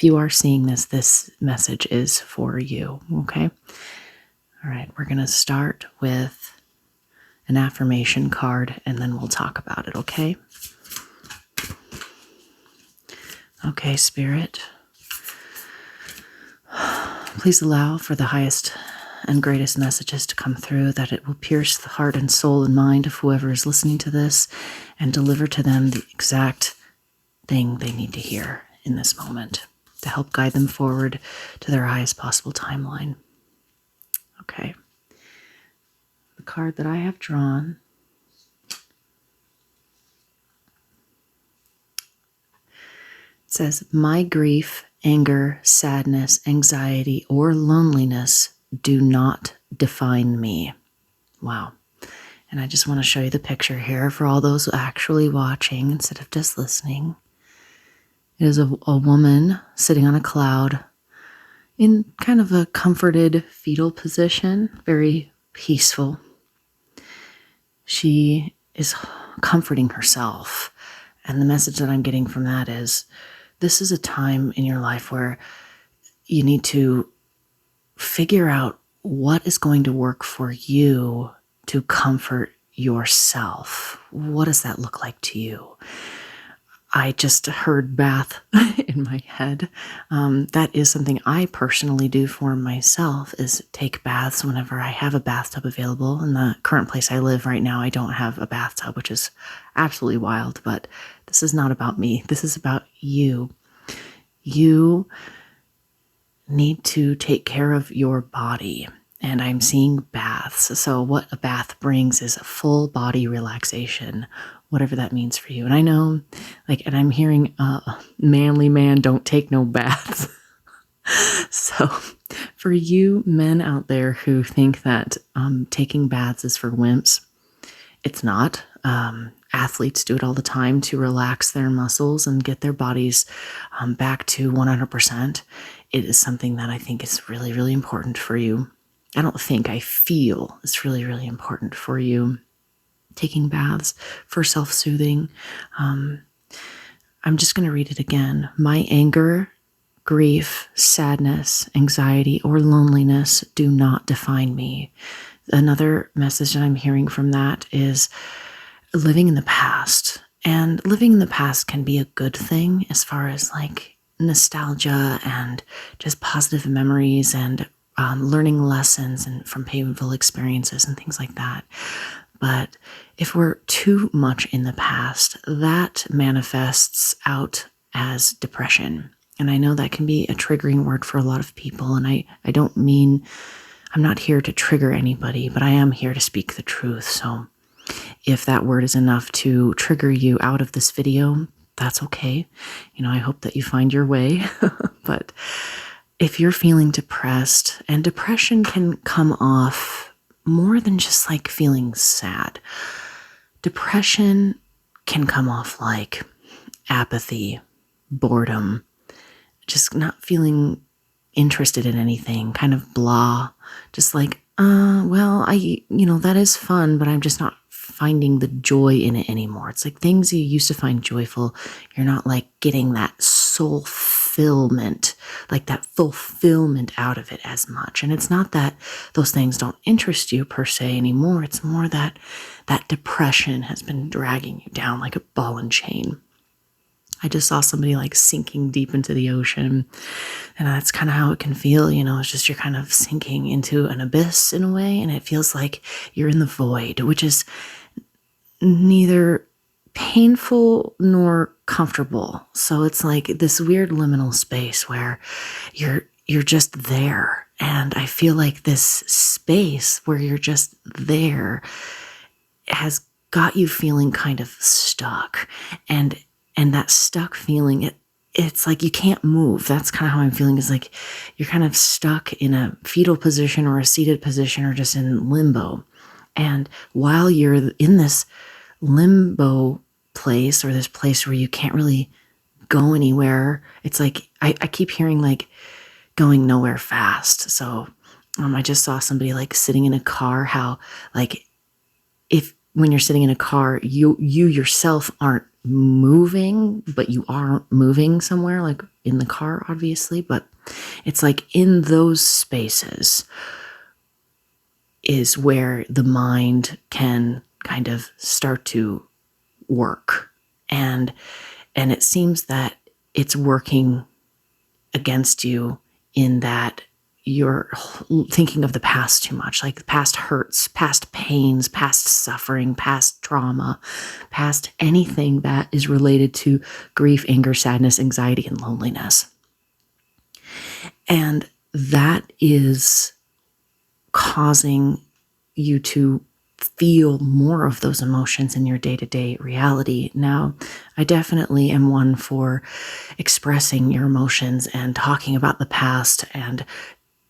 If you are seeing this, this message is for you, okay? All right, we're going to start with an affirmation card, and then we'll talk about it, okay? Okay, Spirit, please allow for the highest and greatest messages to come through, that it will pierce the heart and soul and mind of whoever is listening to this and deliver to them the exact thing they need to hear in this moment to help guide them forward to their highest possible timeline. Okay. The card that I have drawn says, my grief, anger, sadness, anxiety, or loneliness do not define me. Wow. And I just want to show you the picture here for all those actually watching instead of just listening. It is a woman sitting on a cloud in kind of a comforted fetal position, very peaceful. She is comforting herself. And the message that I'm getting from that is, this is a time in your life where you need to figure out what is going to work for you to comfort yourself. What does that look like to you? I just heard bath in my head. That is something I personally do for myself, is take baths whenever I have a bathtub available. In the current place I live right now, I don't have a bathtub, which is absolutely wild, but this is not about me. This is about you. You need to take care of your body. And I'm seeing baths. So what a bath brings is a full body relaxation, whatever that means for you. And I know, and I'm hearing, manly man, don't take no baths. So for you men out there who think that taking baths is for wimps, it's not. Athletes do it all the time to relax their muscles and get their bodies back to 100%. It is something that I think is really, really important for you. I feel it's really, really important for you. Taking baths for self-soothing. I'm just going to read it again. My anger, grief, sadness, anxiety, or loneliness do not define me. Another message that I'm hearing from that is living in the past. And living in the past can be a good thing as far as nostalgia and just positive memories and learning lessons and from painful experiences and things like that. But if we're too much in the past, that manifests out as depression. And I know that can be a triggering word for a lot of people. And I don't mean, I'm not here to trigger anybody, but I am here to speak the truth. So if that word is enough to trigger you out of this video, that's okay. I hope that you find your way. But if you're feeling depressed, and depression can come off more than just feeling sad. Depression can come off like apathy, boredom, just not feeling interested in anything, kind of blah, just that is fun, but I'm just not finding the joy in it anymore. It's like things you used to find joyful, you're not getting that soul fulfillment, that fulfillment out of it as much. And it's not that those things don't interest you per se anymore. It's more that depression has been dragging you down like a ball and chain. I just saw somebody sinking deep into the ocean, and that's kind of how it can feel. It's just you're kind of sinking into an abyss in a way, and it feels like you're in the void, which is neither painful nor comfortable. So it's this weird liminal space where you're just there. And I feel like this space where you're just there has got you feeling kind of stuck. And that stuck feeling, it's you can't move. That's kind of how I'm feeling, is you're kind of stuck in a fetal position or a seated position or just in limbo. And while you're in this limbo place, or this place where you can't really go anywhere, it's I keep hearing going nowhere fast. So I just saw somebody sitting in a car, how if when you're sitting in a car, you yourself aren't moving, but you aren't moving somewhere, like in the car, obviously. But it's like in those spaces is where the mind can kind of start to work. And it seems that it's working against you in that you're thinking of the past too much, like past hurts, past pains, past suffering, past trauma, past anything that is related to grief, anger, sadness, anxiety, and loneliness. And that is causing you to feel more of those emotions in your day-to-day reality. Now, I definitely am one for expressing your emotions and talking about the past and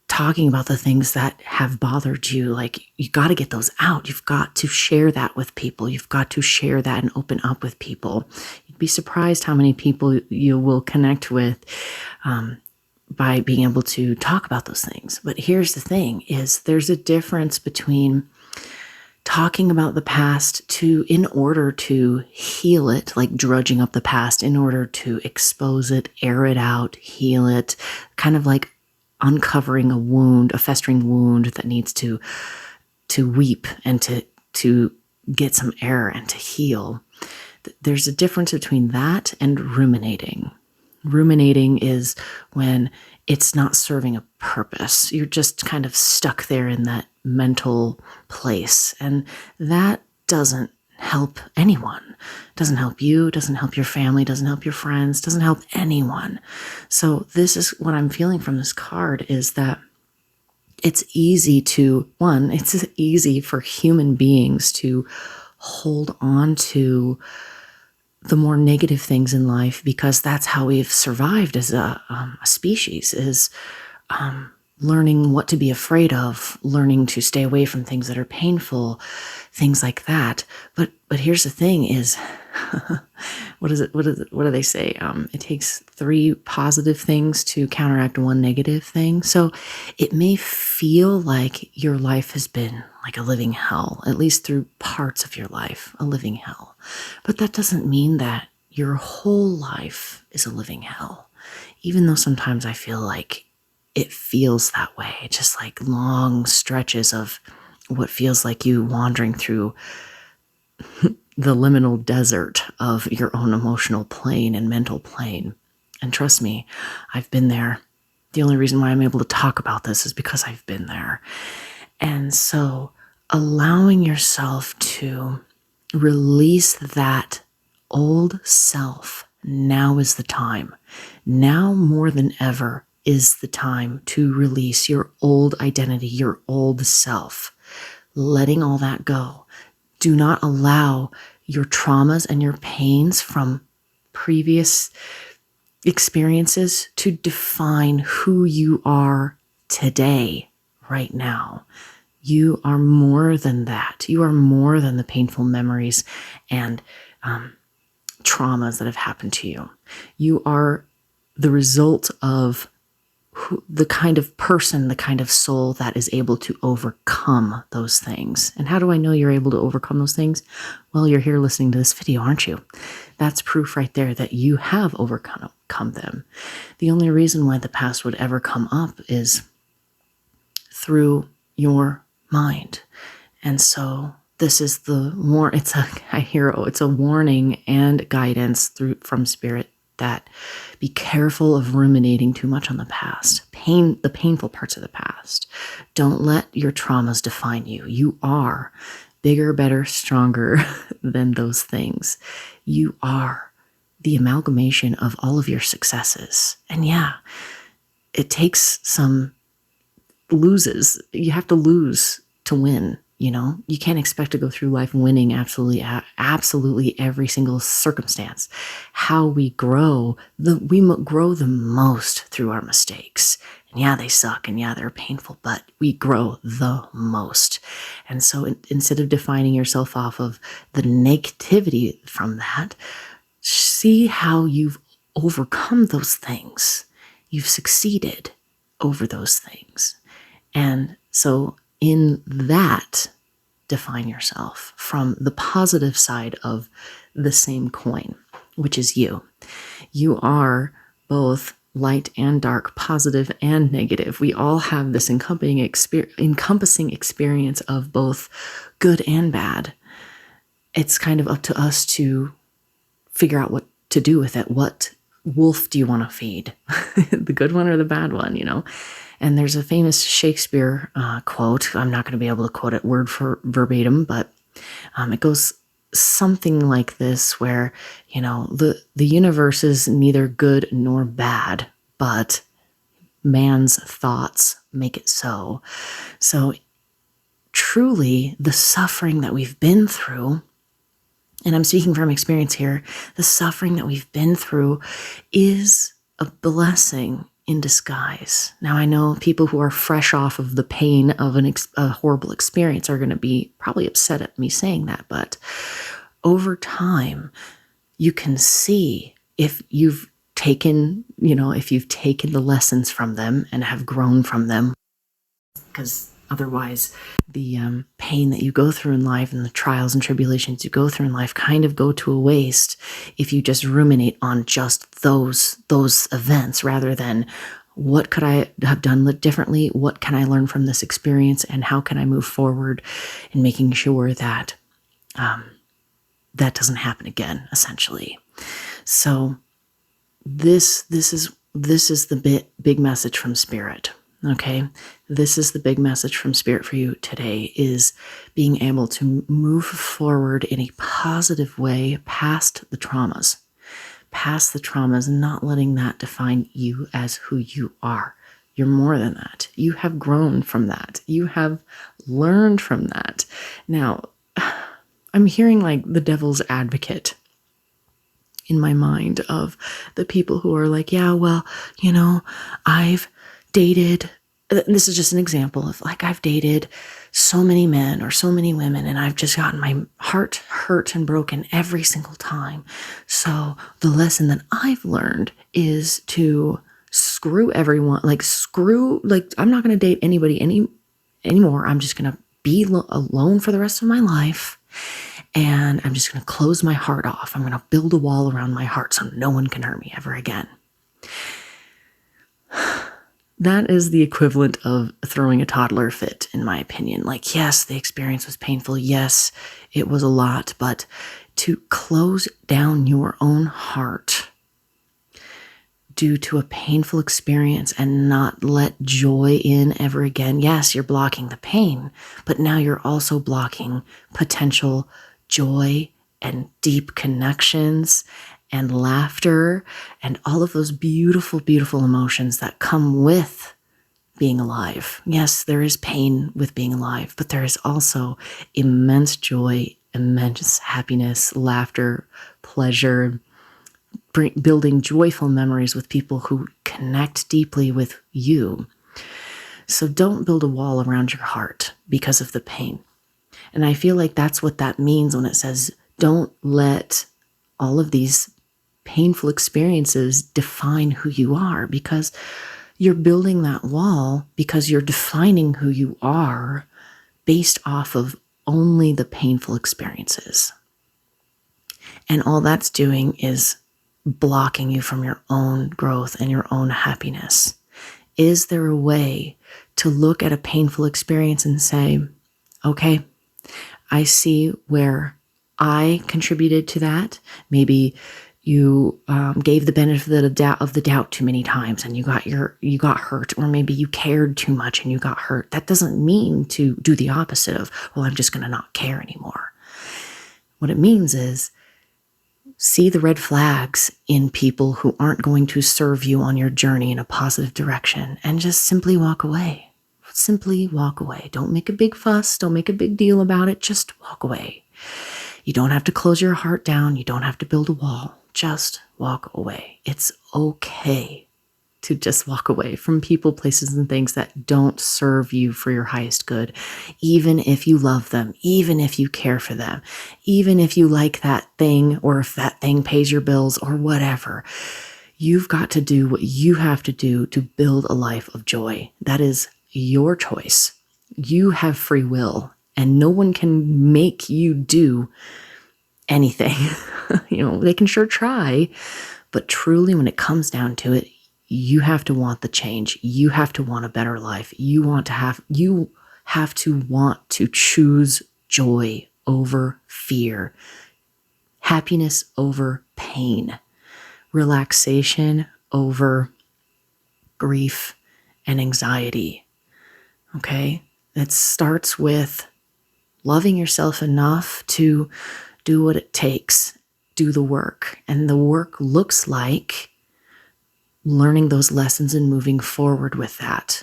talking about the things that have bothered you. Like, you got to get those out. You've got to share that with people. You've got to share that and open up with people. You'd be surprised how many people you will connect with by being able to talk about those things. But here's the thing is there's a difference between talking about the past in order to heal it, like drudging up the past in order to expose it, air it out, heal it, kind of like uncovering a wound, a festering wound that needs to weep and to get some air and to heal. There's a difference between that and ruminating. Ruminating is when it's not serving a purpose. You're just kind of stuck there in that mental place. And that doesn't help anyone. Doesn't help you, doesn't help your family, doesn't help your friends, doesn't help anyone. So this is what I'm feeling from this card is that it's easy for human beings to hold on to the more negative things in life because that's how we've survived as a species is learning what to be afraid of, learning to stay away from things that are painful, things like that. But here's the thing is, what do they say? It takes 3 positive things to counteract 1 negative thing. So it may feel like your life has been like a living hell, at least through parts of your life, a living hell. But that doesn't mean that your whole life is a living hell, even though sometimes I feel like it feels that way, just like long stretches of what feels like you wandering through the liminal desert of your own emotional plane and mental plane. And trust me, I've been there. The only reason why I'm able to talk about this is because I've been there. And so allowing yourself to release that old self, now is the time. Now more than ever is the time to release your old identity, your old self, letting all that go. Do not allow your traumas and your pains from previous experiences to define who you are today, right now. You are more than that. You are more than the painful memories and traumas that have happened to you. You are the result of the kind of person, the kind of soul that is able to overcome those things. And how do I know you're able to overcome those things? Well, you're here listening to this video, aren't you? That's proof right there that you have overcome them. The only reason why the past would ever come up is through your mind. And so this is it's a warning and guidance from Spirit that be careful of ruminating too much on the past, the painful parts of the past. Don't let your traumas define you. You are bigger, better, stronger than those things. You are the amalgamation of all of your successes. And yeah, it takes some loses. You have to lose to win. You know, you can't expect to go through life winning absolutely every single circumstance. How we grow, we grow the most through our mistakes. And yeah, they suck and yeah, they're painful, but we grow the most. And so instead of defining yourself off of the negativity from that, see how you've overcome those things. You've succeeded over those things. And so in that, define yourself from the positive side of the same coin, which is you. You are both light and dark, positive and negative. We all have this encompassing experience of both good and bad. It's kind of up to us to figure out what to do with it. What wolf do you want to feed? The good one or the bad one, And there's a famous Shakespeare quote. I'm not going to be able to quote it word for verbatim, but it goes something like this, where, the universe is neither good nor bad, but man's thoughts make it so. So truly, the suffering that we've been through, and I'm speaking from experience here, the suffering that we've been through is a blessing in disguise. Now, I know people who are fresh off of the pain of a horrible experience are going to be probably upset at me saying that, but over time, you can see if you've taken the lessons from them and have grown from them, because otherwise the pain that you go through in life and the trials and tribulations you go through in life kind of go to a waste if you just ruminate on just those events, rather than what could I have done differently? What can I learn from this experience? And how can I move forward in making sure that that doesn't happen again, essentially. So this is the big message from Spirit. Okay, this is the big message from Spirit for you today, is being able to move forward in a positive way past the traumas, and not letting that define you as who you are. You're more than that. You have grown from that. You have learned from that. Now, I'm hearing like the devil's advocate in my mind of the people who are like, yeah, well, I've dated, this is just an example of like, I've dated so many men or so many women, and I've just gotten my heart hurt and broken every single time. So the lesson that I've learned is to screw everyone, I'm not going to date anybody anymore. I'm just going to be alone for the rest of my life. And I'm just going to close my heart off. I'm going to build a wall around my heart so no one can hurt me ever again. That is the equivalent of throwing a toddler fit, in my opinion. Like, yes, the experience was painful. Yes, it was a lot. But to close down your own heart due to a painful experience and not let joy in ever again. Yes, you're blocking the pain, but now you're also blocking potential joy and deep connections and laughter and all of those beautiful, beautiful emotions that come with being alive. Yes, there is pain with being alive, but there is also immense joy, immense happiness, laughter, pleasure, building joyful memories with people who connect deeply with you. So don't build a wall around your heart because of the pain. And I feel like that's what that means when it says, don't let all of these painful experiences define who you are, because you're building that wall because you're defining who you are based off of only the painful experiences. And all that's doing is blocking you from your own growth and your own happiness. Is there a way to look at a painful experience and say, okay, I see where I contributed to that. Maybe you gave the benefit of the doubt too many times and you got hurt, or maybe you cared too much and you got hurt. That doesn't mean to do the opposite of, well, I'm just going to not care anymore. What it means is see the red flags in people who aren't going to serve you on your journey in a positive direction and just simply walk away. Simply walk away. Don't make a big fuss. Don't make a big deal about it. Just walk away. You don't have to close your heart down. You don't have to build a wall. Just walk away. It's okay to just walk away from people, places, and things that don't serve you for your highest good, even if you love them, even if you care for them, even if you like that thing, or if that thing pays your bills or whatever. You've got to do what you have to do to build a life of joy. That is your choice. You have free will, and no one can make you do anything. They can sure try, but truly when it comes down to it, you have to want the change. You have to want a better life. You have to want to choose joy over fear, happiness over pain, relaxation over grief and anxiety. Okay? It starts with loving yourself enough to do what it takes, do the work. And the work looks like learning those lessons and moving forward with that.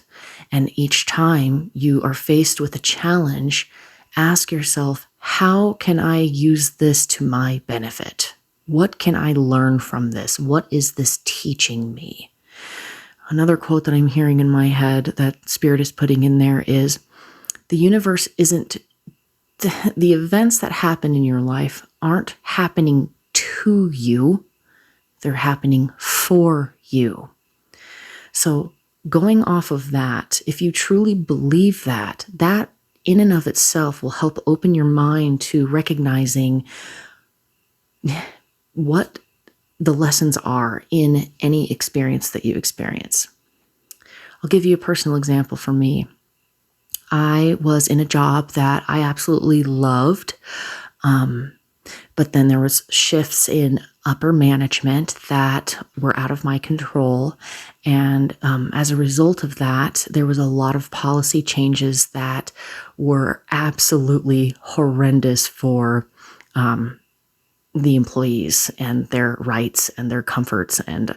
And each time you are faced with a challenge, ask yourself, how can I use this to my benefit? What can I learn from this? What is this teaching me? Another quote that I'm hearing in my head that Spirit is putting in there is, the universe isn't, the events that happen in your life aren't happening to you, they're happening for you. So going off of that, if you truly believe that in and of itself will help open your mind to recognizing what the lessons are in any experience that you experience. I'll give you a personal example for me. I was in a job that I absolutely loved, but then there was shifts in upper management that were out of my control. And as a result of that, there was a lot of policy changes that were absolutely horrendous for the employees and their rights and their comforts. And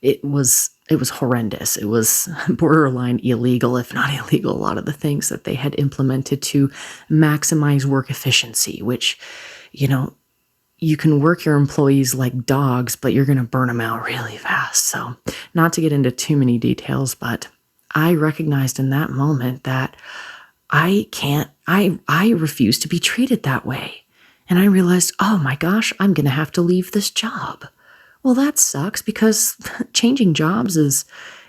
it was horrendous. It was borderline illegal, if not illegal, a lot of the things that they had implemented to maximize work efficiency, which, you can work your employees like dogs, but you're going to burn them out really fast. So not to get into too many details, but I recognized in that moment that I refuse to be treated that way. And I realized, oh my gosh, I'm going to have to leave this job. Well, that sucks because changing jobs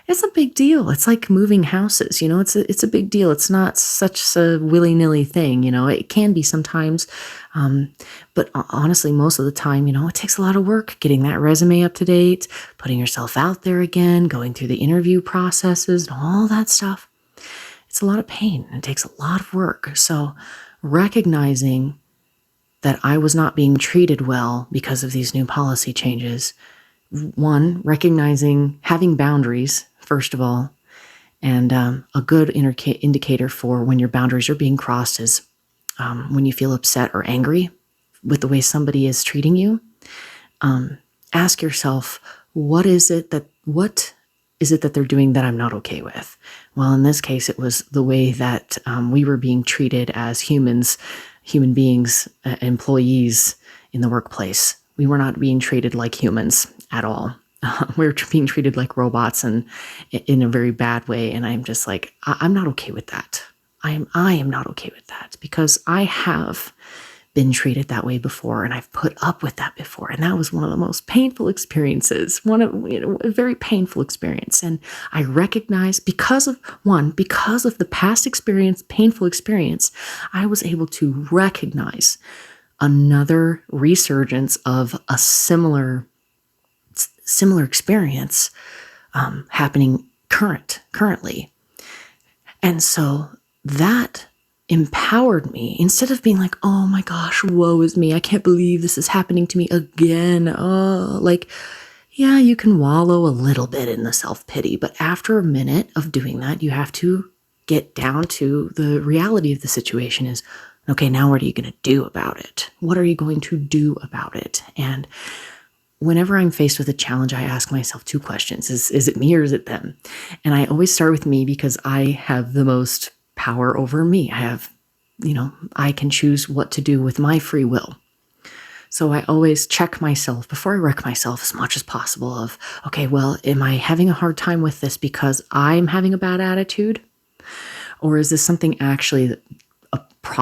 it's a big deal. It's like moving houses, it's a big deal. It's not such a willy-nilly thing, it can be sometimes. But honestly, most of the time, it takes a lot of work getting that resume up to date, putting yourself out there again, going through the interview processes and all that stuff. It's a lot of pain and it takes a lot of work. So recognizing that I was not being treated well because of these new policy changes. One, recognizing having boundaries, first of all, and a good indicator for when your boundaries are being crossed is when you feel upset or angry with the way somebody is treating you. Ask yourself, what is it that they're doing that I'm not okay with? Well, in this case, it was the way that we were being treated as human beings, employees in the workplace. We were not being treated like humans at all. We were being treated like robots and in a very bad way. And I'm just like, I'm not okay with that. I am not okay with that because I have been treated that way before and I've put up with that before. And that was one of the most painful experiences, a very painful experience. And I recognize because of the past experience, painful experience, I was able to recognize another resurgence of a similar experience happening currently. And so that empowered me instead of being like, oh my gosh, woe is me. I can't believe this is happening to me again. Oh, yeah, you can wallow a little bit in the self-pity, but after a minute of doing that, you have to get down to the reality of the situation is, okay, now what are you going to do about it? What are you going to do about it? And whenever I'm faced with a challenge, I ask myself two questions. Is it me or is it them? And I always start with me because I have the most power over me. I can choose what to do with my free will. So I always check myself before I wreck myself as much as possible of, okay, well, am I having a hard time with this because I'm having a bad attitude? Or is this something actually,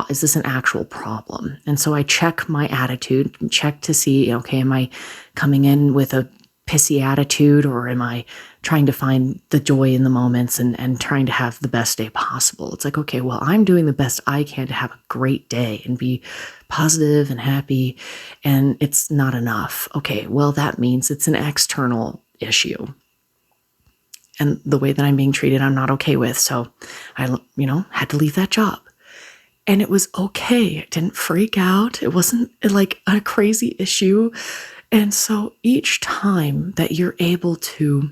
is this an actual problem? And so I check my attitude, check to see, okay, am I coming in with a pissy attitude, or am I trying to find the joy in the moments and trying to have the best day possible? It's like, okay, well, I'm doing the best I can to have a great day and be positive and happy, and it's not enough. Okay, well, that means it's an external issue. And the way that I'm being treated, I'm not okay with. So I, had to leave that job. And it was okay. I didn't freak out. It wasn't like a crazy issue. And so each time that you're able to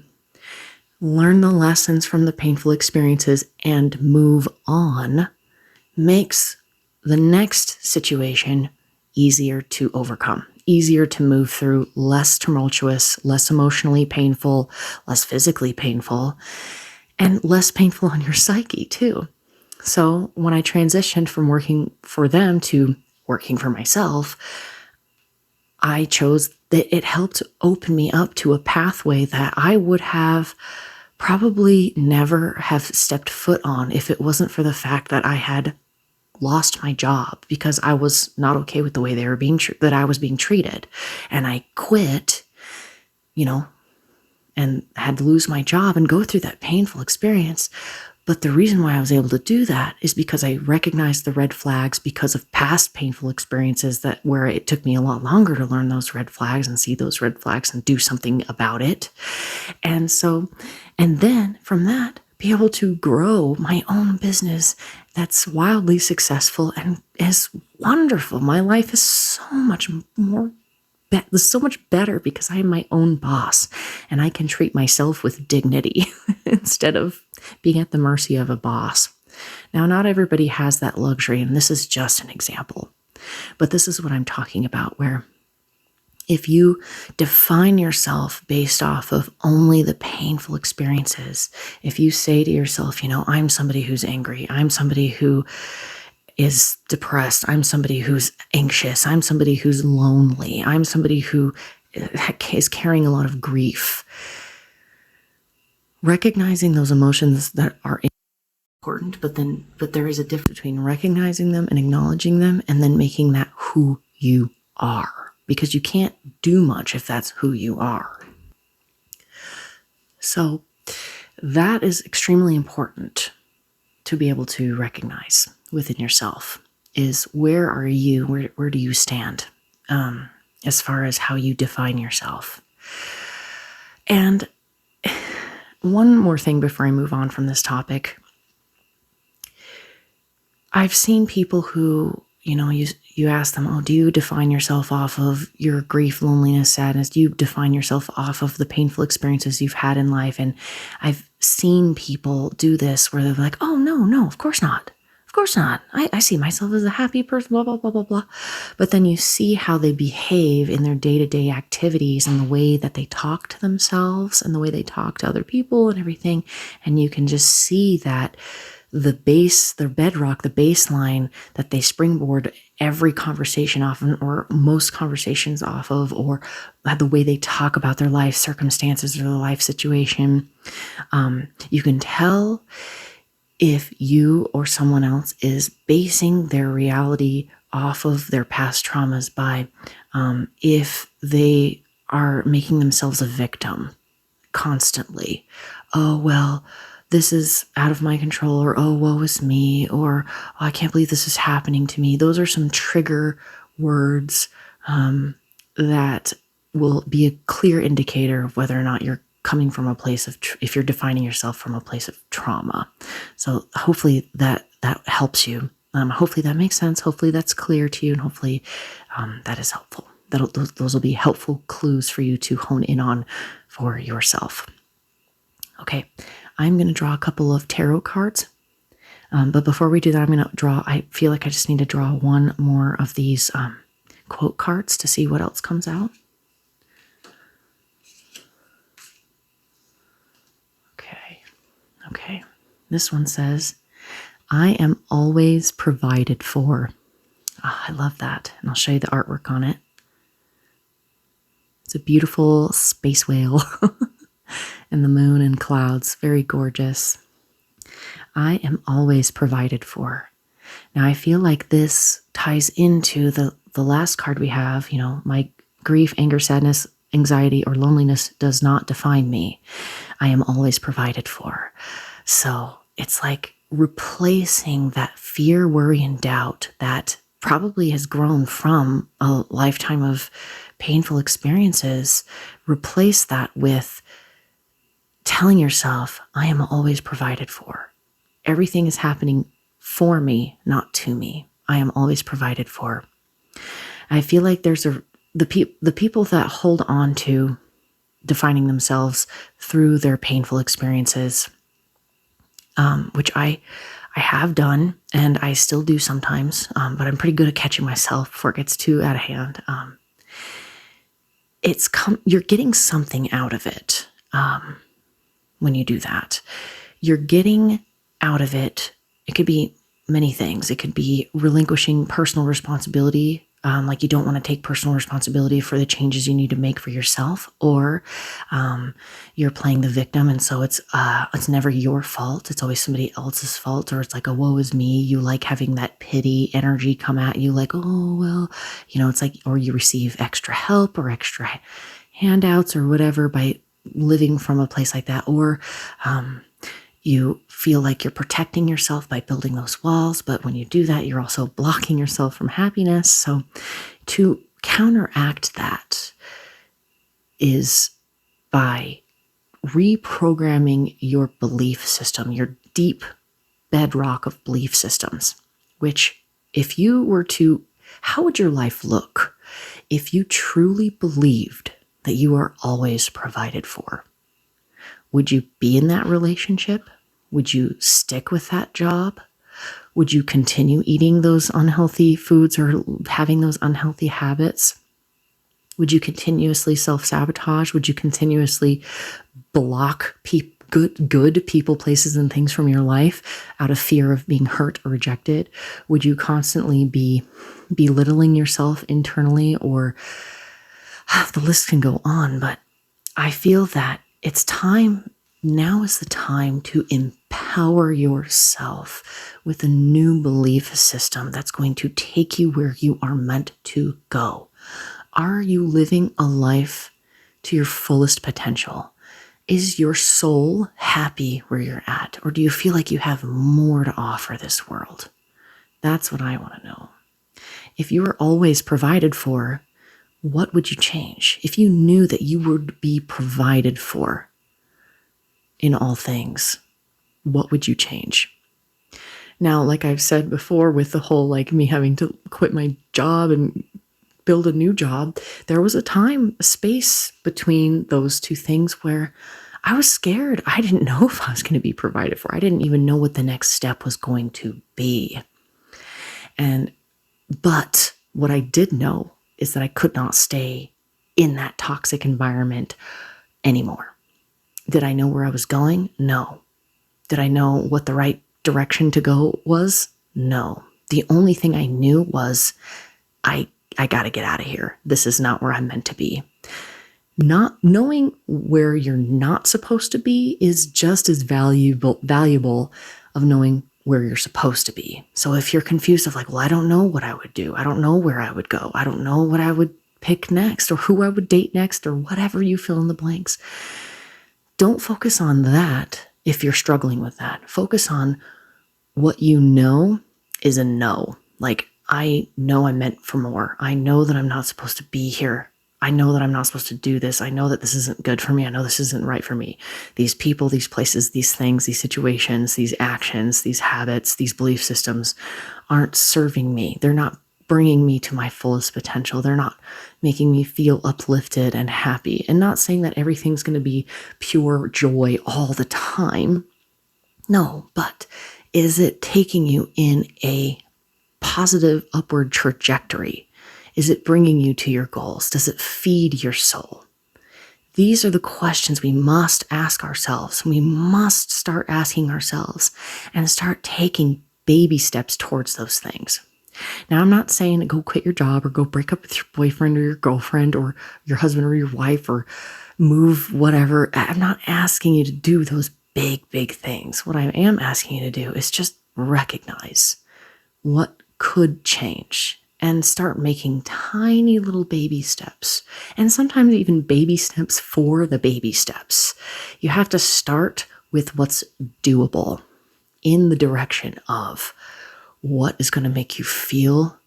learn the lessons from the painful experiences and move on makes the next situation easier to overcome, easier to move through, less tumultuous, less emotionally painful, less physically painful, and less painful on your psyche too. So when I transitioned from working for them to working for myself, I chose that it helped open me up to a pathway that I would have probably never have stepped foot on if it wasn't for the fact that I had lost my job because I was not okay with the way they were that I was being treated. And I quit, and had to lose my job and go through that painful experience. But the reason why I was able to do that is because I recognized the red flags because of past painful experiences where it took me a lot longer to learn those red flags and see those red flags and do something about it. And then from that, be able to grow my own business that's wildly successful and is wonderful. My life is so much better because I am my own boss and I can treat myself with dignity instead of being at the mercy of a boss. Now, not everybody has that luxury, and this is just an example, but this is what I'm talking about, where if you define yourself based off of only the painful experiences, if you say to yourself, I'm somebody who's angry, I'm somebody who is depressed, I'm somebody who's anxious, I'm somebody who's lonely, I'm somebody who is carrying a lot of grief. Recognizing those emotions that are important, but there is a difference between recognizing them and acknowledging them and then making that who you are, because you can't do much if that's who you are. So that is extremely important to be able to recognize within yourself, is where are you, where do you stand as far as how you define yourself. And one more thing before I move on from this topic. I've seen people who, you ask them, do you define yourself off of your grief, loneliness, sadness? Do you define yourself off of the painful experiences you've had in life? And I've seen people do this where they're like, oh, no, of course not. Of course not. I see myself as a happy person, blah, blah, blah, blah, blah. But then you see how they behave in their day-to-day activities and the way that they talk to themselves and the way they talk to other people and everything. And you can just see that the bedrock, the baseline that they springboard every conversation off of, or most conversations off of, or the way they talk about their life circumstances or their life situation. You can tell if you or someone else is basing their reality off of their past traumas by if they are making themselves a victim constantly. Oh, well, this is out of my control, or oh, woe is me, or oh, I can't believe this is happening to me. Those are some trigger words that will be a clear indicator of whether or not you're coming from a place of, if you're defining yourself from a place of trauma. So hopefully that helps you. Hopefully that makes sense. Hopefully that's clear to you, and hopefully that is helpful. Those will be helpful clues for you to hone in on for yourself. Okay, I'm going to draw a couple of tarot cards. But before we do that, I feel like I just need to draw one more of these quote cards to see what else comes out. Okay. This one says, I am always provided for. I love that. And I'll show you the artwork on it. It's a beautiful space whale and the moon and clouds. Very gorgeous. I am always provided for. Now, I feel like this ties into the last card we have, my grief, anger, sadness, anxiety, or loneliness does not define me. I am always provided for. So it's like replacing that fear, worry, and doubt that probably has grown from a lifetime of painful experiences. Replace that with telling yourself, I am always provided for. Everything is happening for me, not to me. I am always provided for. I feel like there's the people that hold on to defining themselves through their painful experiences, which I have done and I still do sometimes, but I'm pretty good at catching myself before it gets too out of hand. You're getting something out of it when you do that. You're getting out of it. It could be many things. It could be relinquishing personal responsibility, like you don't want to take personal responsibility for the changes you need to make for yourself, or you're playing the victim, and so it's never your fault. It's always somebody else's fault, or it's like a woe is me. You like having that pity energy come at you, like, oh well, it's like, or you receive extra help or extra handouts or whatever by living from a place like that, or you feel like you're protecting yourself by building those walls, but when you do that, you're also blocking yourself from happiness. So to counteract that is by reprogramming your belief system, your deep bedrock of belief systems, which if you were to, how would your life look if you truly believed that you are always provided for? Would you be in that relationship? Would you stick with that job? Would you continue eating those unhealthy foods or having those unhealthy habits? Would you continuously self-sabotage? Would you continuously block good people, places, and things from your life out of fear of being hurt or rejected? Would you constantly be belittling yourself internally? Or the list can go on, but I feel that it's time. Now is the time to empower yourself with a new belief system that's going to take you where you are meant to go. Are you living a life to your fullest potential? Is your soul happy where you're at? Or do you feel like you have more to offer this world? That's what I want to know. If you were always provided for, what would you change? If you knew that you would be provided for in all things, what would you change? Now, like I've said before, with the whole like me having to quit my job and build a new job, there was a space between those two things where I was scared. I didn't know if I was going to be provided for. I didn't even know what the next step was going to be. But what I did know is that I could not stay in that toxic environment anymore. Did I know where I was going? No. Did I know what the right direction to go was? No. The only thing I knew was I got to get out of here. This is not where I'm meant to be. Not knowing where you're not supposed to be is just as valuable of knowing where you're supposed to be. So if you're confused of like, well, I don't know what I would do. I don't know where I would go. I don't know what I would pick next or who I would date next or whatever you fill in the blanks. Don't focus on that if you're struggling with that. Focus on what you know is a no. Like, I know I'm meant for more. I know that I'm not supposed to be here. I know that I'm not supposed to do this. I know that this isn't good for me. I know this isn't right for me. These people, these places, these things, these situations, these actions, these habits, these belief systems aren't serving me. They're not bringing me to my fullest potential. They're not making me feel uplifted and happy. And not saying that everything's going to be pure joy all the time. No, but is it taking you in a positive upward trajectory? Is it bringing you to your goals? Does it feed your soul? These are the questions we must ask ourselves. We must start asking ourselves and start taking baby steps towards those things. Now, I'm not saying to go quit your job or go break up with your boyfriend or your girlfriend or your husband or your wife or move whatever. I'm not asking you to do those big, big things. What I am asking you to do is just recognize what could change and start making tiny little baby steps, and sometimes even baby steps for the baby steps. You have to start with what's doable in the direction of what is going to make you feel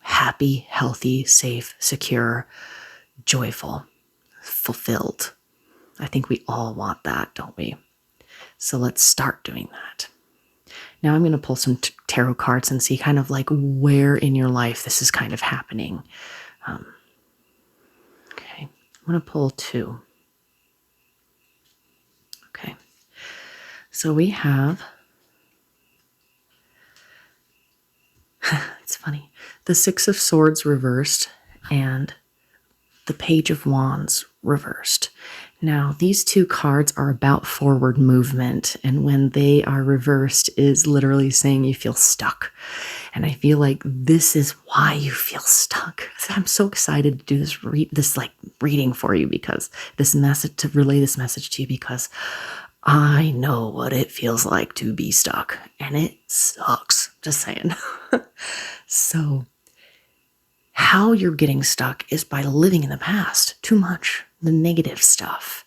happy, healthy, safe, secure, joyful, fulfilled. I think we all want that, don't we? So let's start doing that. Now I'm going to pull some tarot cards and see kind of like where in your life this is kind of happening. Okay, I'm going to pull 2. Okay, so we have, it's funny, the 6 of Swords reversed and the Page of Wands reversed. Now, these 2 cards are about forward movement, and when they are reversed is literally saying you feel stuck. And I feel like this is why you feel stuck. I'm so excited to do this reading for you, because this message, to relay this message to you, because I know what it feels like to be stuck, and it sucks. Just saying. So how you're getting stuck is by living in the past too much, the negative stuff.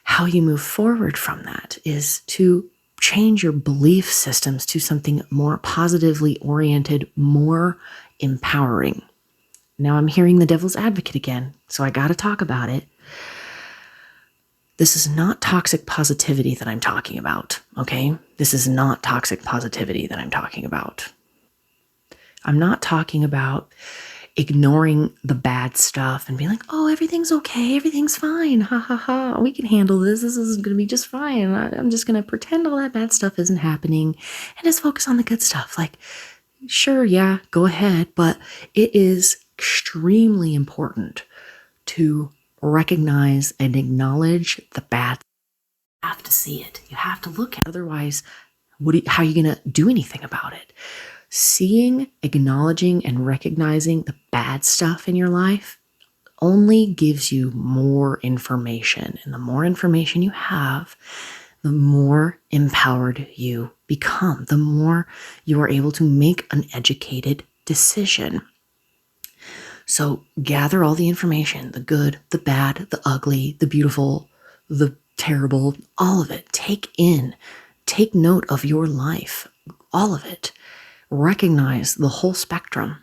How you move forward from that is to change your belief systems to something more positively oriented, more empowering. Now I'm hearing the devil's advocate again, so I got to talk about it. This is not toxic positivity that I'm talking about, okay? This is not toxic positivity that I'm talking about. I'm not talking about ignoring the bad stuff and being like, oh, everything's okay, everything's fine, ha ha ha, we can handle this is going to be just fine. I'm just going to pretend all that bad stuff isn't happening and just focus on the good stuff. Like, sure, yeah, go ahead, but it is extremely important to recognize and acknowledge the bad. You have to see it. You have to look at it. Otherwise, how are you going to do anything about it? Seeing, acknowledging, and recognizing the bad stuff in your life only gives you more information. And the more information you have, the more empowered you become, the more you are able to make an educated decision. So gather all the information, the good, the bad, the ugly, the beautiful, the terrible, all of it. Take note of your life, all of it. Recognize the whole spectrum.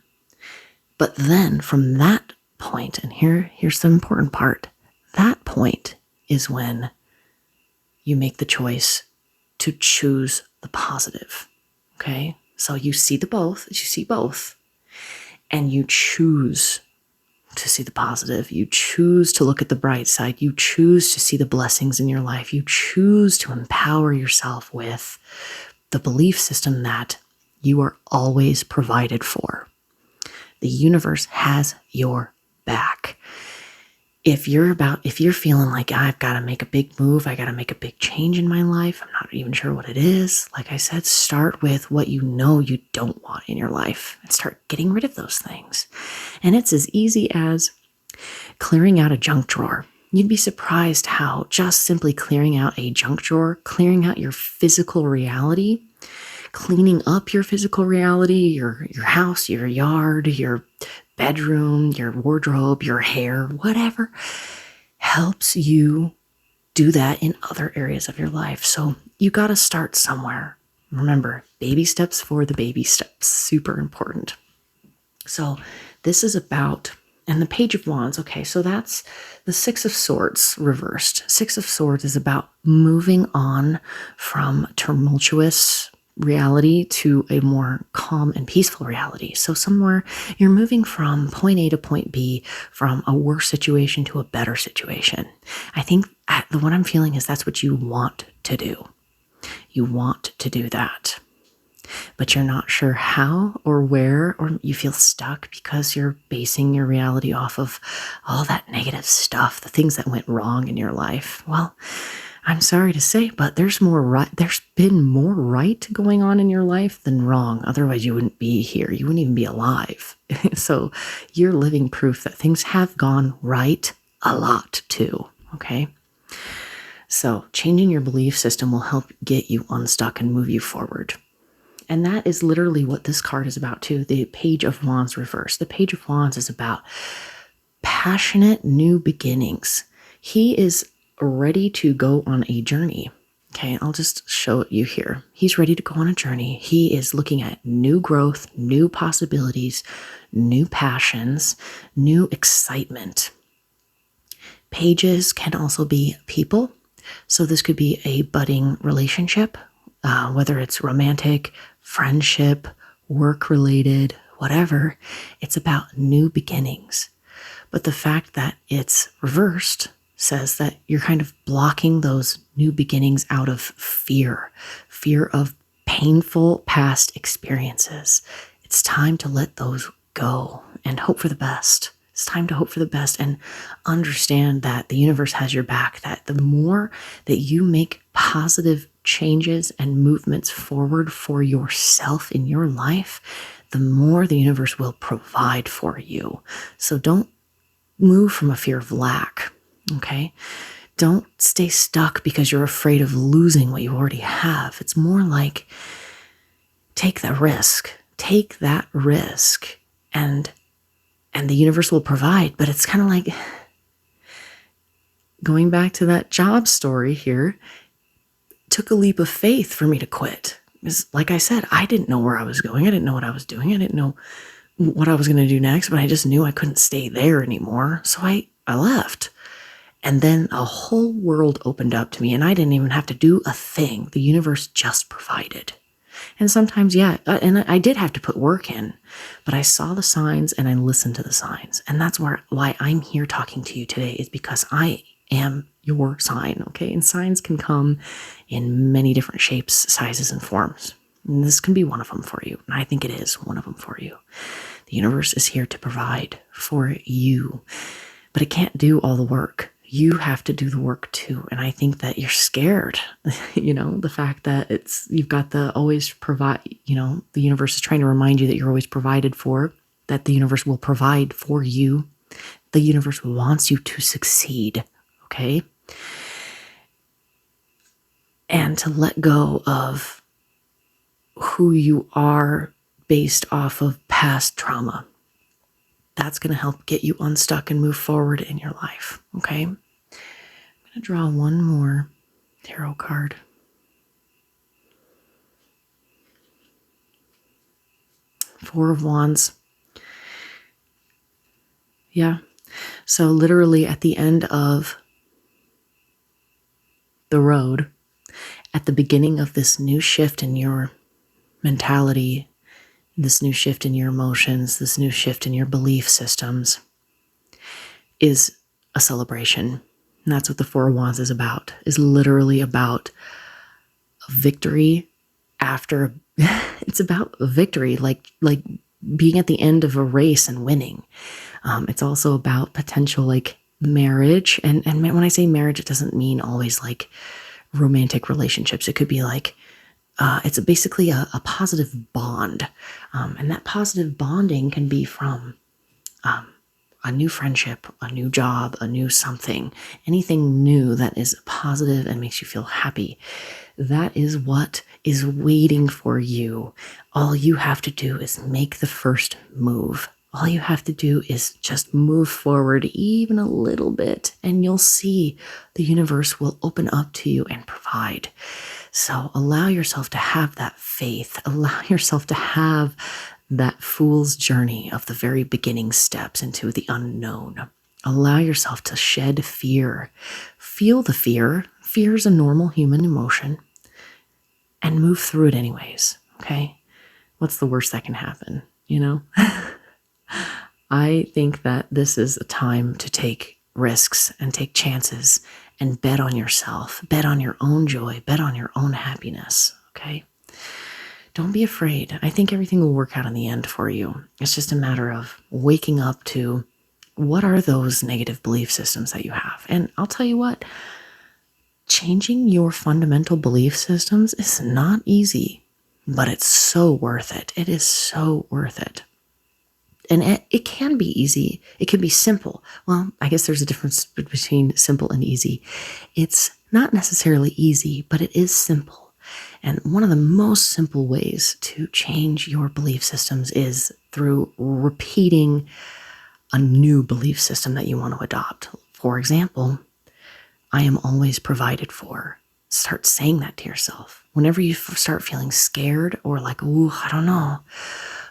But then from that point, and here's the important part, that point is when you make the choice to choose the positive. Okay? So you see both, and you choose to see the positive. You choose to look at the bright side. You choose to see the blessings in your life. You choose to empower yourself with the belief system that you are always provided for. The universe has your back. If you're feeling like I've got to make a big move, I got to make a big change in my life, I'm not even sure what it is. Like I said, start with what you know you don't want in your life and start getting rid of those things. And it's as easy as clearing out a junk drawer. You'd be surprised how just simply clearing out a junk drawer, clearing out your physical reality, cleaning up your physical reality, your house, your yard, your bedroom, your wardrobe, your hair, whatever, helps you do that in other areas of your life. So you got to start somewhere. Remember, baby steps for the baby steps, super important. So this is about, and the Page of Wands, okay, so that's the 6 of Swords reversed. 6 of Swords is about moving on from tumultuous reality to a more calm and peaceful reality. So somewhere you're moving from point A to point B, from a worse situation to a better situation. I think what I'm feeling is that's what you want to do. You want to do that, but you're not sure how or where, or you feel stuck because you're basing your reality off of all that negative stuff, the things that went wrong in your life. Well, I'm sorry to say, but there's been more right going on in your life than wrong. Otherwise, you wouldn't be here. You wouldn't even be alive. So you're living proof that things have gone right a lot too, okay? So changing your belief system will help get you unstuck and move you forward. And that is literally what this card is about too. The Page of Wands reversed. The Page of Wands is about passionate new beginnings. He is ready to go on a journey. Okay, I'll just show you here. He's ready to go on a journey. He is looking at new growth, new possibilities, new passions, new excitement. Pages can also be people. So this could be a budding relationship, whether it's romantic, friendship, work-related, whatever. It's about new beginnings. But the fact that it's reversed says that you're kind of blocking those new beginnings out of fear of painful past experiences. It's time to let those go and hope for the best. It's time to hope for the best and understand that the universe has your back, that the more that you make positive changes and movements forward for yourself in your life, the more the universe will provide for you. So don't move from a fear of lack. Okay? Don't stay stuck because you're afraid of losing what you already have. It's more like take the risk. Take that risk and the universe will provide. But it's kind of like going back to that job story here. It took a leap of faith for me to quit. Because like I said, I didn't know where I was going. I didn't know what I was doing. I didn't know what I was going to do next, but I just knew I couldn't stay there anymore. So I left. And then a whole world opened up to me and I didn't even have to do a thing. The universe just provided. And sometimes, and I did have to put work in, but I saw the signs and I listened to the signs. And that's why I'm here talking to you today, is because I am your sign, okay? And signs can come in many different shapes, sizes, and forms. And this can be one of them for you. And I think it is one of them for you. The universe is here to provide for you, but it can't do all the work. You have to do the work too. And I think that you're scared, the fact that you've got the always provide, the universe is trying to remind you that you're always provided for, that the universe will provide for you. The universe wants you to succeed. Okay. And to let go of who you are based off of past trauma. That's going to help get you unstuck and move forward in your life, okay? I'm going to draw one more tarot card. Four of Wands. Yeah. So literally at the end of the road, at the beginning of this new shift in your mentality, this new shift in your emotions, this new shift in your belief systems, is a celebration. And that's what the Four of Wands is about, is literally about victory after, it's about victory, like being at the end of a race and winning. It's also about potential like marriage. And when I say marriage, it doesn't mean always like romantic relationships. It could be like, it's basically a positive bond. And that positive bonding can be from a new friendship, a new job, a new something, anything new that is positive and makes you feel happy. That is what is waiting for you. All you have to do is make the first move. All you have to do is just move forward even a little bit, and you'll see the universe will open up to you and provide. So allow yourself to have that faith. Allow yourself to have that fool's journey of the very beginning steps into the unknown. Allow yourself to shed fear. Feel the fear. Fear is a normal human emotion. And move through it anyways, okay? What's the worst that can happen, I think that this is a time to take risks and take chances and bet on yourself, bet on your own joy, bet on your own happiness, okay? Don't be afraid. I think everything will work out in the end for you. It's just a matter of waking up to what are those negative belief systems that you have. And I'll tell you what, changing your fundamental belief systems is not easy, but it's so worth it. It is so worth it. And it can be easy. It can be simple. Well, I guess there's a difference between simple and easy. It's not necessarily easy, but it is simple. And one of the most simple ways to change your belief systems is through repeating a new belief system that you want to adopt. For example, I am always provided for. Start saying that to yourself. Whenever you start feeling scared or like, ooh, I don't know,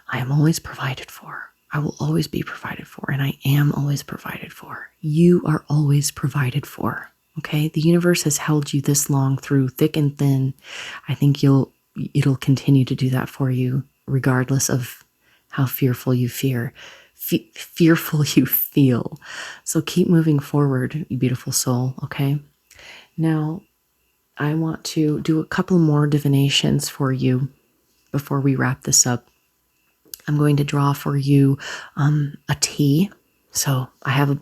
I am always provided for. I will always be provided for, and I am always provided for. You are always provided for. Okay? The universe has held you this long through thick and thin. I think it'll continue to do that for you, regardless of how fearful you fearful you feel. So keep moving forward, you beautiful soul. Okay? Now, I want to do a couple more divinations for you before we wrap this up. I'm going to draw for you a tea. So I have a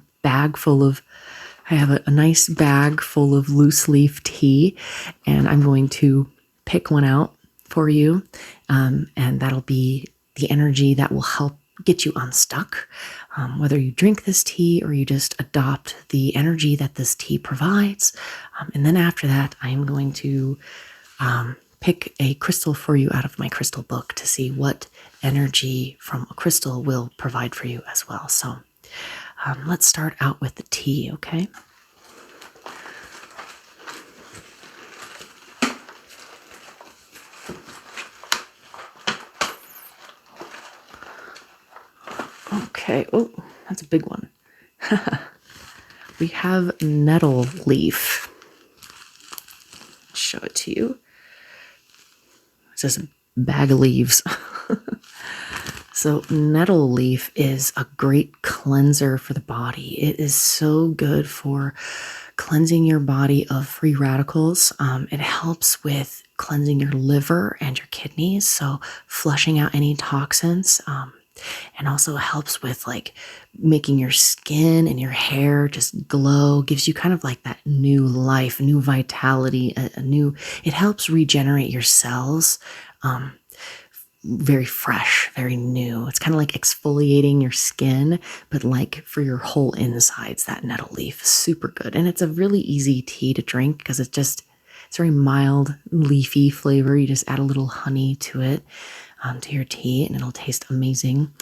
nice bag full of loose leaf tea, and I'm going to pick one out for you. And that'll be the energy that will help get you unstuck. Whether you drink this tea or you just adopt the energy that this tea provides. And then after that, I am going to pick a crystal for you out of my crystal book to see what energy from a crystal will provide for you as well. So let's start out with the tea, okay? Okay, oh, that's a big one. We have nettle leaf. I'll show it to you. It's just a bag of leaves. So nettle leaf is a great cleanser for the body. It is so good for cleansing your body of free radicals. It helps with cleansing your liver and your kidneys, so flushing out any toxins. And also helps with like making your skin and your hair just glow, gives you kind of like that new life, new vitality, it helps regenerate your cells. Very fresh, very new. It's kind of like exfoliating your skin, but like for your whole insides, that nettle leaf is super good. And it's a really easy tea to drink because it's very mild, leafy flavor. You just add a little honey to it, to your tea, and it'll taste amazing.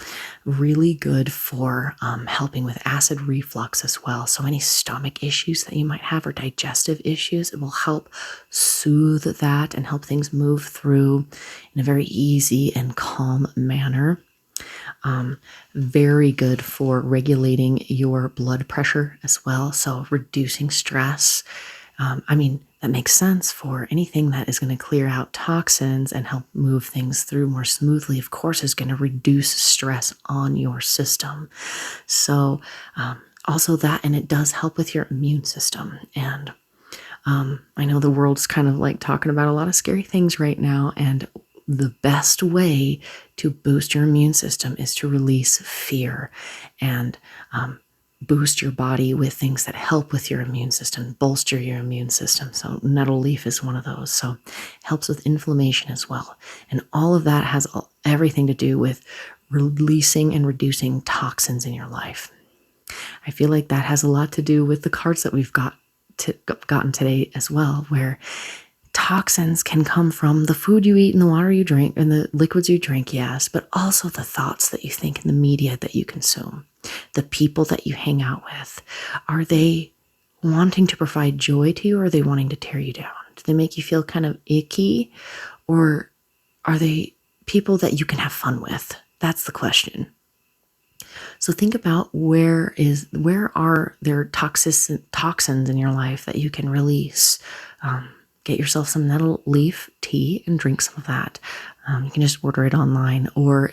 Really good for helping with acid reflux as well. So any stomach issues that you might have or digestive issues, it will help soothe that and help things move through in a very easy and calm manner. Very good for regulating your blood pressure as well. So reducing stress. That makes sense for anything that is going to clear out toxins and help move things through more smoothly, of course, is going to reduce stress on your system. So also that, and it does help with your immune system. And I know the world's kind of like talking about a lot of scary things right now, and the best way to boost your immune system is to release fear and boost your body with things that help with your immune system, bolster your immune system. So nettle leaf is one of those. So it helps with inflammation as well. And all of that has everything to do with releasing and reducing toxins in your life. I feel like that has a lot to do with the cards that we've gotten today as well, where toxins can come from the food you eat and the water you drink and the liquids you drink, yes, but also the thoughts that you think and the media that you consume, the people that you hang out with. Are they wanting to provide joy to you, or are they wanting to tear you down? Do they make you feel kind of icky, or are they people that you can have fun with? That's the question. So think about where are there toxins in your life that you can release. Get yourself some nettle leaf tea and drink some of that. You can just order it online, or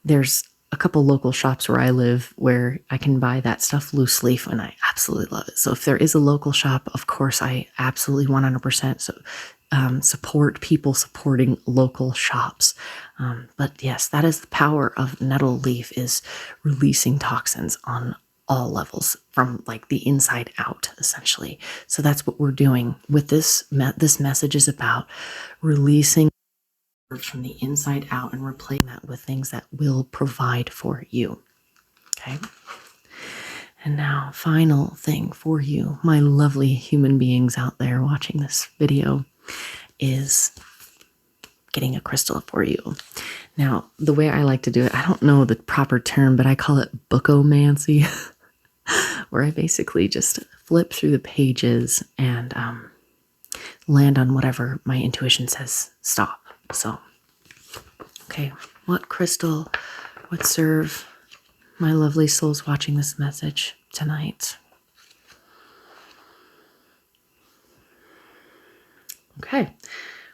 there's a couple local shops where I live where I can buy that stuff loose leaf, and I absolutely love it. So if there is a local shop, of course, I absolutely 100% support people supporting local shops. But yes, that is the power of nettle leaf, is releasing toxins on all levels from like the inside out, essentially. So that's what we're doing with this. This message is about releasing from the inside out and replacing that with things that will provide for you. Okay. And now, final thing for you, my lovely human beings out there watching this video, is getting a crystal for you. Now, the way I like to do it, I don't know the proper term, but I call it bookomancy, where I basically just flip through the pages and land on whatever my intuition says stop. So, okay, what crystal would serve my lovely souls watching this message tonight? Okay,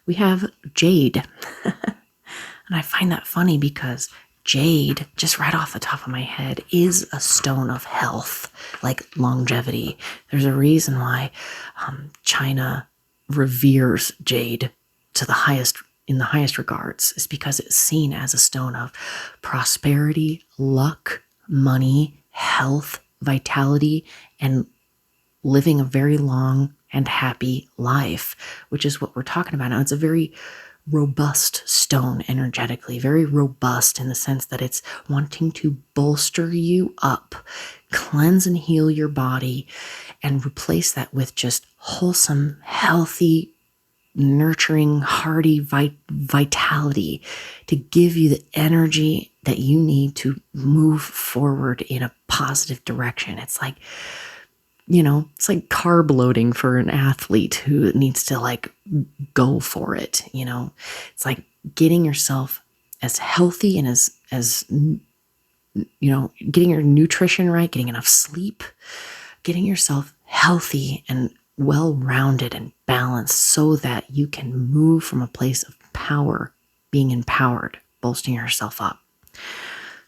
we have jade. And I find that funny because jade, just right off the top of my head, is a stone of health, like longevity. There's a reason why China reveres jade to the highest, in the highest regards, is because it's seen as a stone of prosperity, luck, money, health, vitality, and living a very long and happy life, which is what we're talking about now. It's a very robust stone energetically, very robust in the sense that it's wanting to bolster you up, cleanse and heal your body, and replace that with just wholesome, healthy, nurturing, hearty vitality to give you the energy that you need to move forward in a positive direction. It's like, it's like carb loading for an athlete who needs to like go for it. It's like getting yourself as healthy and as getting your nutrition right, getting enough sleep, getting yourself healthy and well-rounded and balanced so that you can move from a place of power, being empowered, bolstering yourself up.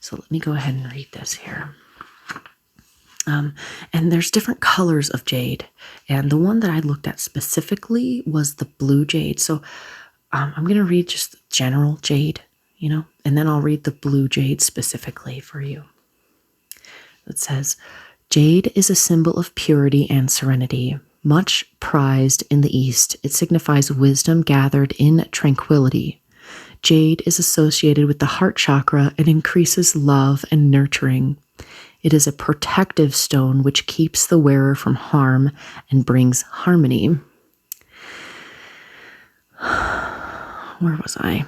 So let me go ahead and read this here. And there's different colors of jade. And the one that I looked at specifically was the blue jade. So I'm going to read just general jade, and then I'll read the blue jade specifically for you. It says, jade is a symbol of purity and serenity. Much prized in the East, it signifies wisdom gathered in tranquility. Jade is associated with the heart chakra and increases love and nurturing. It is a protective stone which keeps the wearer from harm and brings harmony. Where was I?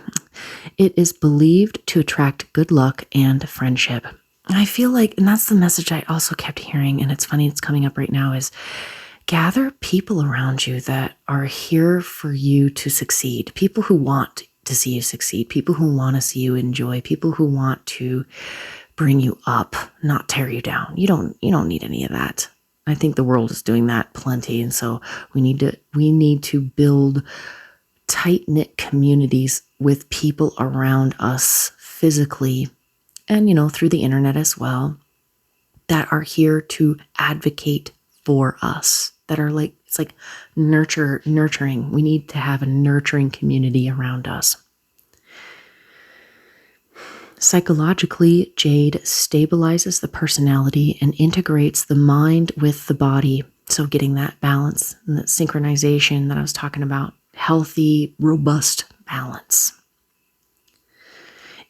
It is believed to attract good luck and friendship. And I feel like, and that's the message I also kept hearing, and it's funny it's coming up right now, is gather people around you that are here for you to succeed. People who want to see you succeed. People who want to see you enjoy. People who want to bring you up, not tear you down. You don't need any of that. I think the world is doing that plenty. And so we need to build tight-knit communities with people around us physically and, through the internet as well, that are here to advocate for us, that are like, it's like nurturing. We need to have a nurturing community around us. Psychologically, jade stabilizes the personality and integrates the mind with the body. So getting that balance and that synchronization that I was talking about, healthy, robust balance.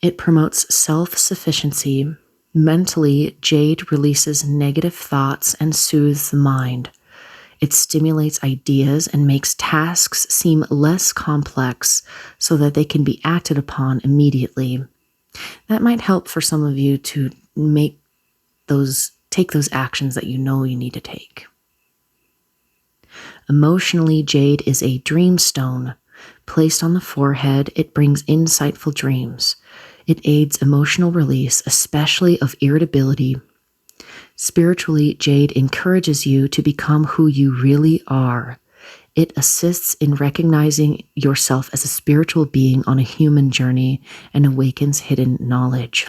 It promotes self-sufficiency. Mentally, jade releases negative thoughts and soothes the mind. It stimulates ideas and makes tasks seem less complex so that they can be acted upon immediately. That might help for some of you to take those actions that you know you need to take. Emotionally, jade is a dream stone. Placed on the forehead, it brings insightful dreams. It aids emotional release, especially of irritability. Spiritually, jade encourages you to become who you really are. It assists in recognizing yourself as a spiritual being on a human journey and awakens hidden knowledge.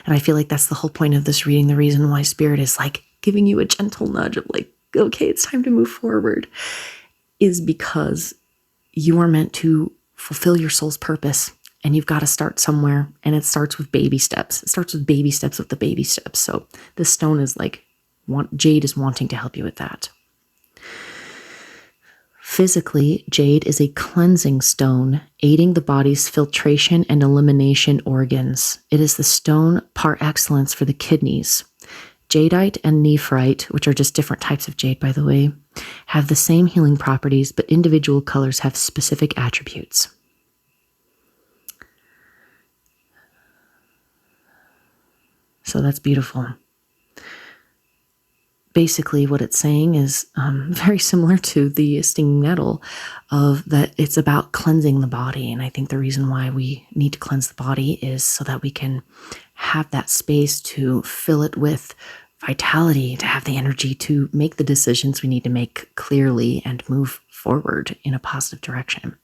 And I feel like that's the whole point of this reading. The reason why Spirit is like giving you a gentle nudge of like, okay, it's time to move forward, is because you are meant to fulfill your soul's purpose. And you've got to start somewhere. And it starts with baby steps. It starts with baby steps with the baby steps. So this stone is like, jade is wanting to help you with that. Physically, jade is a cleansing stone, aiding the body's filtration and elimination organs. It is the stone par excellence for the kidneys. Jadeite and nephrite, which are just different types of jade, by the way, have the same healing properties, but individual colors have specific attributes. So that's beautiful. Basically, what it's saying is very similar to the stinging nettle, of that it's about cleansing the body. And I think the reason why we need to cleanse the body is so that we can have that space to fill it with vitality, to have the energy to make the decisions we need to make clearly and move forward in a positive direction.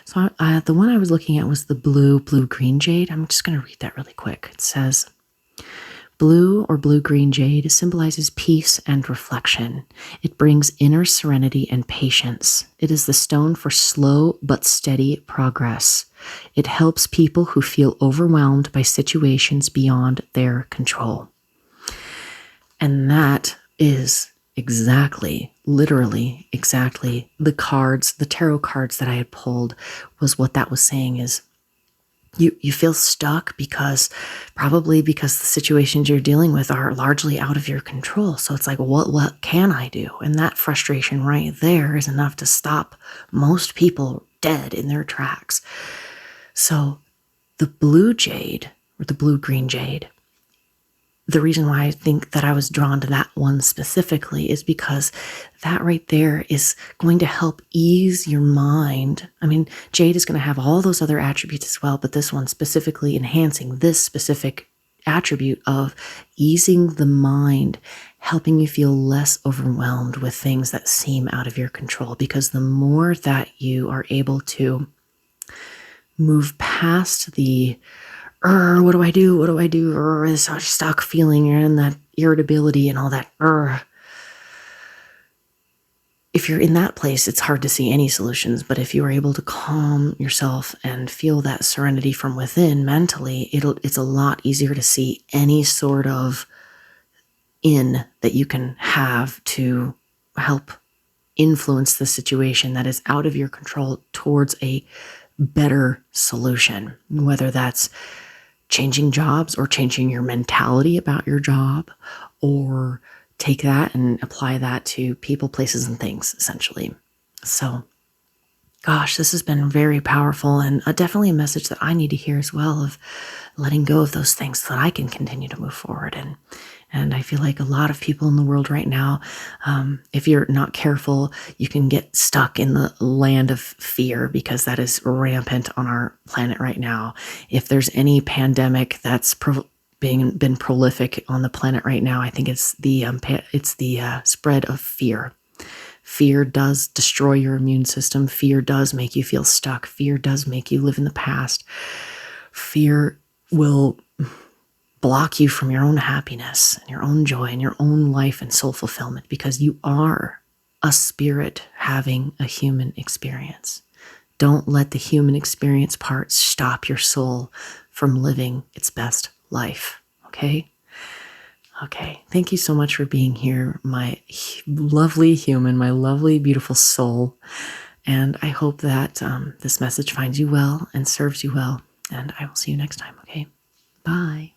So the one I was looking at was the blue-green jade. I'm just going to read that really quick. It says, blue or blue-green jade symbolizes peace and reflection. It brings inner serenity and patience. It is the stone for slow but steady progress. It helps people who feel overwhelmed by situations beyond their control. And that is exactly, literally exactly the cards, the tarot cards that I had pulled, was what that was saying is, you feel stuck probably because the situations you're dealing with are largely out of your control. So it's like, what can I do? And that frustration right there is enough to stop most people dead in their tracks. So the blue jade, or the blue-green jade, the reason why I think that I was drawn to that one specifically is because that right there is going to help ease your mind. I mean, jade is going to have all those other attributes as well, but this one specifically enhancing this specific attribute of easing the mind, helping you feel less overwhelmed with things that seem out of your control. Because the more that you are able to move past the what do I do? What do I do? This stuck feeling and that irritability and all that. If you're in that place, it's hard to see any solutions. But if you are able to calm yourself and feel that serenity from within mentally, it's a lot easier to see any sort of that you can have to help influence the situation that is out of your control towards a better solution, whether that's changing jobs or changing your mentality about your job, or take that and apply that to people, places, and things, essentially. So, gosh, this has been very powerful, and definitely a message that I need to hear as well, of letting go of those things so that I can continue to move forward. And I feel like a lot of people in the world right now, if you're not careful, you can get stuck in the land of fear, because that is rampant on our planet right now. If there's any pandemic that's been prolific on the planet right now, I think it's the spread of fear. Fear does destroy your immune system. Fear does make you feel stuck. Fear does make you live in the past. Fear will block you from your own happiness and your own joy and your own life and soul fulfillment, because you are a spirit having a human experience. Don't let the human experience part stop your soul from living its best life. Okay? Okay. Thank you so much for being here, my lovely human, my lovely, beautiful soul. And I hope that this message finds you well and serves you well. And I will see you next time. Okay? Bye.